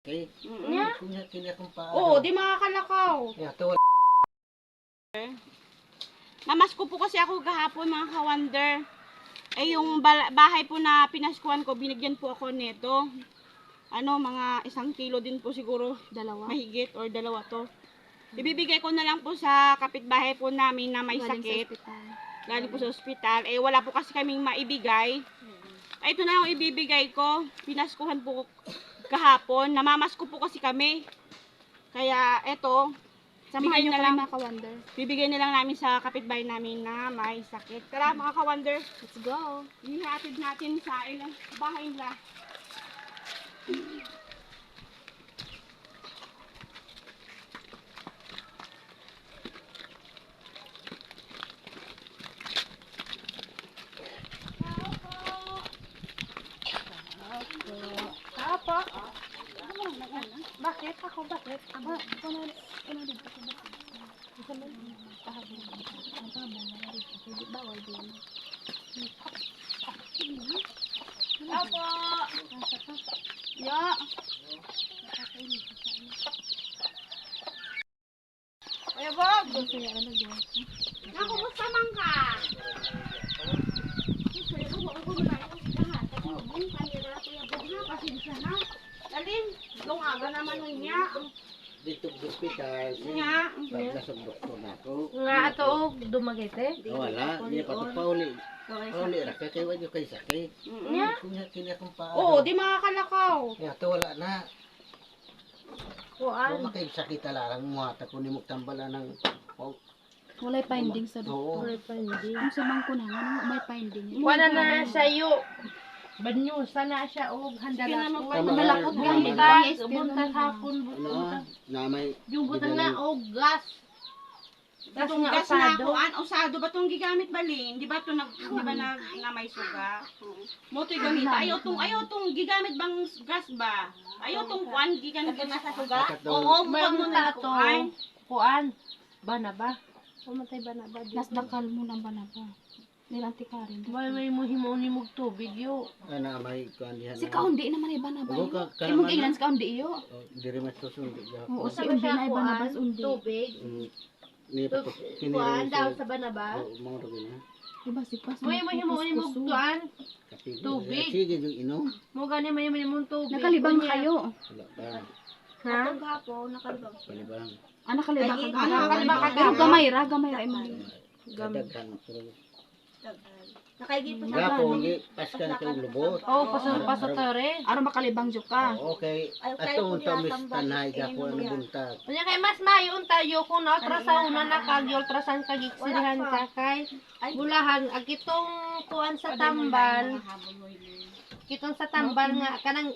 Okay. Nya? Kanya kung paano. Oo, di makakalakaw. Yeah, to. Namasko po kasi ako kahapon mga ka-wonder. Eh yung bahay po na pinaskuhan ko, binigyan po ako nito. Ano, mga 1 kilo din po siguro. Dalawa. Mahigit or dalawa to. Ibibigay ko na lang po sa kapitbahay po namin na may sakit. Galing po sa ospital. Eh wala po kasi kaming maibigay. Ay, ito na yung ibibigay ko. Pinaskuhan po kahapon. Namamasko po kasi kami. Kaya eto, Samahan nyo na kami lang. mga ka-wonder. Bibigay na lang namin sa kapitbahay namin na may sakit. Tara mga ka-wonder, Let's go. ihatid natin sa ilang bahay nila. Apa? Bakit? Ako bakit? Aba, ano dito? Isa mo? Pahabol. Ang tabang na rin. Hindi bawal din. Opo! Ya! Kuya Bob! Nakumusta man ka? Pasensya na. Dalin, itong aga naman nun niya. Dito sa hospital. Nga. Paglasog doktor na ako. Nga ato og dumagete. Wala, niya patong pauli. Pauli, raka kayo wala kayo sakit. Nya? Kanya kung paano. Oo, di makakalakaw. Yeah, to wala na. Kuan. Kung makayosakit talagang muhata ko ni Muktambala ng... Walay finding sa Oo. doktor. Finding. Kung sa bangko na, ano, may finding. Wala na sayo. Banyo sana siya og handa Sige na naman po. pa. Malakot Tama lang, na. iba. Buntag hapon, Ano buntag. na may... Yung butang na og gas. Gas Itong nga gas na asado. kuan, usado ba itong gigamit balin? Di ba ito di ba na may suga? Mo ito gamit. Ayaw tong gigamit bang gas ba? Ayaw tong kuan gigamit na sa suga? Oo, May mo munta na to. kuan. Kuan. Bana ba? Pumatay ba na ba? Nasdakal mo ng banaba. Nilanti ka rin. May muhimo ni mog tubig yo. Ano may kuan diha. Si kaundi naman ay banaba Oo, yun. ka- Eh, mong kalaman ilan na. sa kaundi iyo. Diri mas susunod. Oo, Usa si ba undi siya na ay banabas undi. tubig? Ni patok Kuan daw sa bana ba? mo ro gina. Diba si Pas? May muhimo ni mog kuan. Tubig. Sige yung inom. Mo gani may mong tubig. Nakalibang Kunya. kayo. Wala pa. Ha? Hapon nakalibang. Palibang. Ah, nakalibang Ay, ka. nakalibang ka. Pero gamay ra ra imali. Kadaghan pero Nakaigit pa gapo gi paskan ka lubot. Oh, pasatore. Aron makalibang jud ka. Okay. Ato unta mis tanay gapo ang buntag. Unya kay mas mayon tayo kung na ultrasound na nakag-ultrasound kagiksirihan ka kay bulahan ag itong kuan sa tambal. Kitong sa tambal nga kanang